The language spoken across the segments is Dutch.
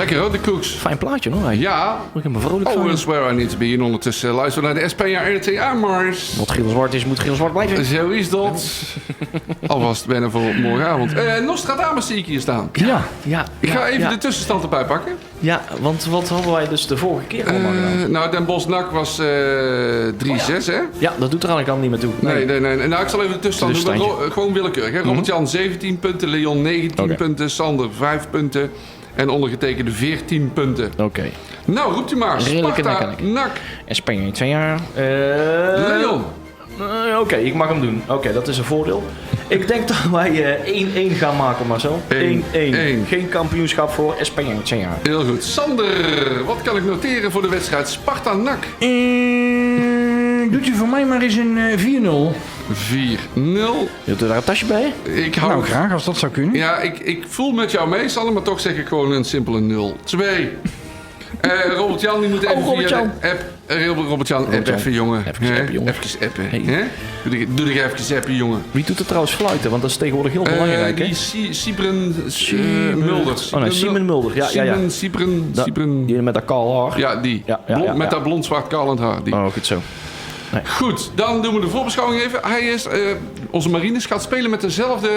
Lekker hoor, de Koeks. Fijn plaatje hoor. Ja. Ik heb me vrolijk van. Always where I need to be. En ondertussen luisteren naar de SPA Mars. Wat geel zwart is, moet geel zwart blijven. Zo is dat. Alvast bijna voor morgenavond. Nostradamus zie ik hier staan. Ja. Ik ga even de tussenstand erbij pakken. Ja, want wat hadden wij dus de vorige keer allemaal gedaan? Nou, Den Bosch NAC was 3-6, hè? Ja, dat doet er eigenlijk al niet meer toe. Nee. Nou, ik zal even de tussenstand doen. Gewoon willekeurig. Hè? Robert-Jan 17 punten, Leon 19 punten, Sander 5 punten en ondergetekende 14 punten. Oké. Nou, roept u maar. Sparta, NAC. Spanje 2 jaar. Leon. Oké, ik mag hem doen. Oké, dat is een voordeel. Ik denk dat wij 1-1 gaan maken, Marcel. 1-1. Geen kampioenschap voor Spanje 2 jaar. Heel goed. Sander, wat kan ik noteren voor de wedstrijd Sparta-NAC? Doet u voor mij maar eens een 4-0. 4-0. Wilt u daar een tasje bij? Ik hou... Nou, graag als dat zou kunnen. Ja, ik voel met jou mee, Sander, maar toch zeg ik gewoon een simpele 0-2. Robert-Jan, die moet even via de app... Robert-Jan, app even, jongen. Even appen, jongen. Even appen. Hey. Doe er even appen, jongen. Wie doet er trouwens fluiten? Want dat is tegenwoordig heel belangrijk, hè? Die Sibren Mulder. Simon Mulder. Ja. Sibren. Die met dat kaal haar. Ja, die. Ja. Met dat blond-zwart kalend haar. Die. Oh, goed zo. Nee. Goed, dan doen we de voorbeschouwing even. Hij is, onze Marines gaat spelen met dezelfde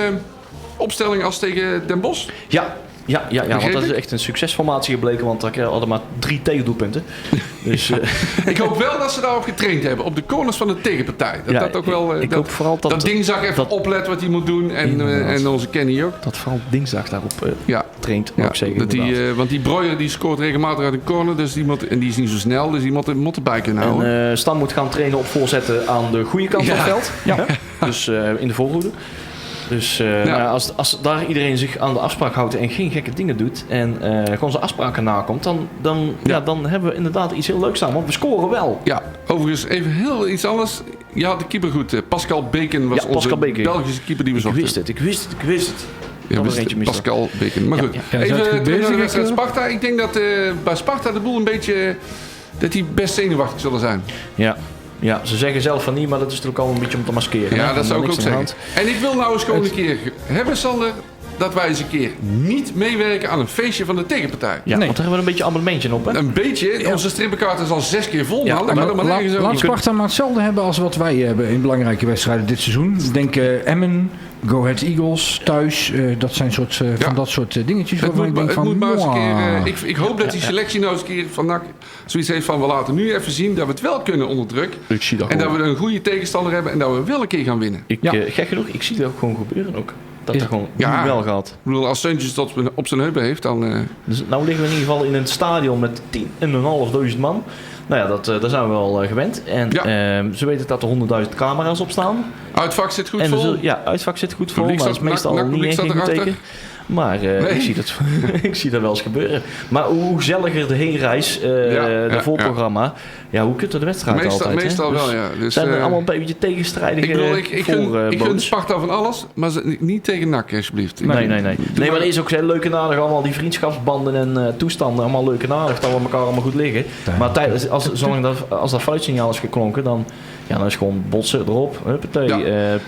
opstelling als tegen Den Bosch. Ja, want dat is echt een succesformatie gebleken, want daar hadden maar 3 tegendoelpunten. Dus, ik hoop wel dat ze daarop getraind hebben, op de corners van de tegenpartij. Dat ook wel, ik hoop vooral dat Dinsdag even oplet wat hij moet doen en onze Kenny ook. Dat vooral Dinsdag daarop traint, ja, ook zeker. Want die Breuer die scoort regelmatig uit een corner, dus en die is niet zo snel, dus die moet erbij kunnen houden. En Stam moet gaan trainen op voorzetten aan de goede kant van het veld. Ja. Dus in de voorhoede. Dus als daar iedereen zich aan de afspraak houdt en geen gekke dingen doet en gewoon zijn afspraken nakomt, dan hebben we inderdaad iets heel leuks aan. Want we scoren wel. Ja, overigens even heel iets anders. Je had de keeper goed. Pascal Bacon was onze Belgische keeper die we zochten. Ik wist het. Ja, Pascal Bacon. Maar goed, even terug naar de wedstrijd Sparta. Ik denk dat bij Sparta de boel een beetje... dat die best zenuwachtig zullen zijn. Ja, ze zeggen zelf van niet, maar dat is natuurlijk al een beetje om te maskeren. Ja, dat zou ik ook zeggen. En ik wil nou eens gewoon een keer hebben, Sander, dat wij eens een keer niet meewerken aan een feestje van de tegenpartij. Ja, want daar hebben we een beetje een abonnementje op, hè? Een beetje. Ja. Onze strippenkaart is al 6 keer vol, man. Laat Sparta maar hetzelfde hebben als wat wij hebben in belangrijke wedstrijden dit seizoen. Ik denk Emmen, Go Ahead Eagles, thuis. Dat zijn van dat soort dingetjes waarvan ik denk van... Het moet maar eens een keer... Ik hoop dat die selectie nou eens een keer van NAC zoiets heeft van... we laten nu even zien dat we het wel kunnen onder druk. Ik zie dat en dat we een goede tegenstander hebben en dat we wel een keer gaan winnen. Gek genoeg, ik zie dat ook gewoon gebeuren ook. Dat er gewoon wel gaat. Ik bedoel, als Seuntjes dat op zijn heupen heeft, dan... Dus nou liggen we in ieder geval in een stadion met 10.500 man. Nou ja, daar zijn we wel gewend. En ze weten dat er 100.000 camera's op staan. Uitvak zit goed vol. Uitvak zit goed vol. Maar dat is meestal niet echt een teken. Maar ik zie dat wel eens gebeuren. Maar hoe gezelliger de heenreis, de voorprogramma... Ja, hoe kunt de wedstrijd altijd? Meestal wel, ja. Dus, zijn er allemaal een beetje tegenstrijdige ik gun Sparta van alles, maar niet tegen NAC, alsjeblieft. Nee. Maar er is ook heel leuk en aardig, allemaal die vriendschapsbanden en toestanden. Allemaal leuk en aardig, dat we elkaar allemaal goed liggen. Maar als dat fluitsignaal is geklonken, dan is het gewoon botsen erop. Huppatee,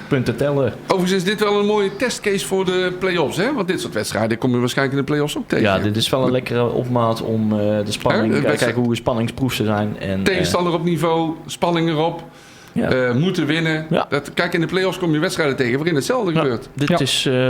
punten tellen. Overigens is dit wel een mooie testcase voor de play-offs, hè? Want dit soort wedstrijden kom je waarschijnlijk in de play-offs ook tegen. Ja, dit is wel een lekkere opmaat om de spanning... kijken hoe spanningsproef ze zijn. En, tegenstander op niveau, spanning erop. Moeten winnen. Ja. Kijk, in de play-offs kom je wedstrijden tegen waarin hetzelfde gebeurt.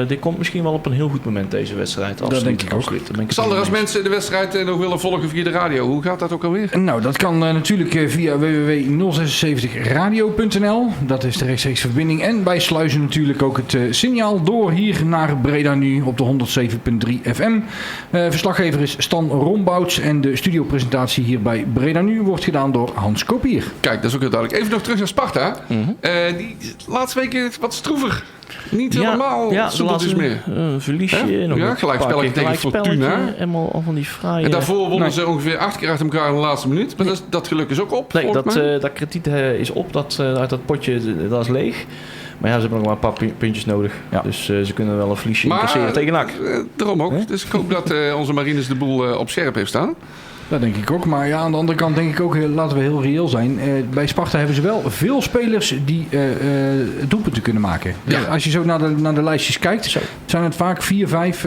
Dit komt misschien wel op een heel goed moment, deze wedstrijd. Dat denk ik ook. Sander, als mensen de wedstrijd nog willen volgen via de radio, hoe gaat dat ook alweer? Nou, dat kan natuurlijk via www.076radio.nl. Dat is de rechtstreeks verbinding. En wij sluizen natuurlijk ook het signaal door hier naar Breda nu op de 107.3 FM. Verslaggever is Stan Rombouts en de studiopresentatie hier bij Breda nu wordt gedaan door Hans Kopier. Kijk, dat is ook heel duidelijk. Even nog terug naar Sparta. Die laatste weken wat stroever. Niet helemaal soepeltjes meer. Verliesje. Gelijkspelletje tegen Fortuna. Helemaal al van die fraaie... En daarvoor wonnen ze ongeveer 8 keer achter elkaar in de laatste minuut. Maar dat geluk is ook op. Nee, dat krediet is op. Uit dat potje, dat is leeg. Maar ze hebben nog maar een paar puntjes nodig. Ja. Dus ze kunnen wel een verliesje incasseren tegen NAC. Daarom ook. Dus ik hoop dat onze Marines de boel op scherp heeft staan. Dat denk ik ook. Maar ja, aan de andere kant denk ik ook, laten we heel reëel zijn. Bij Sparta hebben ze wel veel spelers die doelpunten kunnen maken. Ja. Als je zo naar de lijstjes kijkt, zijn het vaak 4, 5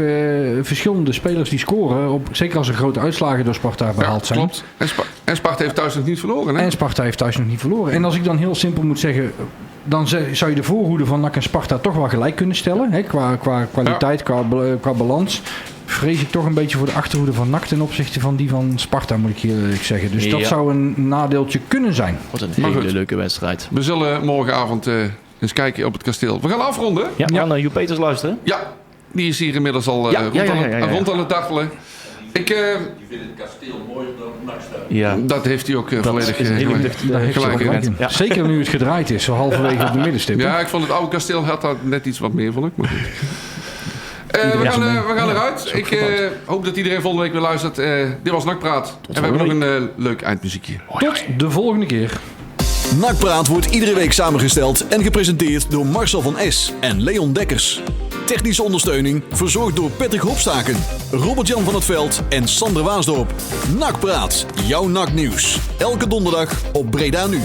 verschillende spelers die scoren. Zeker als er grote uitslagen door Sparta behaald zijn. Klopt. En Sparta heeft thuis nog niet verloren. Hè? En Sparta heeft thuis nog niet verloren. En als ik dan heel simpel moet zeggen, dan zou je de voorhoede van NAC en Sparta toch wel gelijk kunnen stellen. Hè? Qua kwaliteit, qua balans. Vrees ik toch een beetje voor de achterhoede van NAC ten opzichte van die van Sparta, moet ik eerlijk zeggen. Dus dat zou een nadeeltje kunnen zijn. Wat een hele leuke wedstrijd. We zullen morgenavond eens kijken op het kasteel. We gaan afronden. Ja, we gaan naar Joep Peters luisteren. Ja, die is hier inmiddels al rond aan het dartelen. Die vindt het kasteel mooier dan NAC. Ja. Dat heeft hij ook volledig gelijk in. Ja. Zeker nu het gedraaid is, zo halverwege op de middenstip. Ja, ik vond het oude kasteel had daar net iets wat meer, vond ik. Maar goed. We gaan eruit. Ik hoop dat iedereen volgende week weer luistert. Dit was NAC-praat. En we hebben nog een leuk eindmuziekje. Tot de volgende keer. NAC-praat wordt iedere week samengesteld en gepresenteerd door Marcel van S. en Leon Dekkers. Technische ondersteuning verzorgd door Patrick Hopstaken, Robert-Jan van het Veld en Sander Waasdorp. NAC-praat, jouw NAC-nieuws. Elke donderdag op Breda Nu.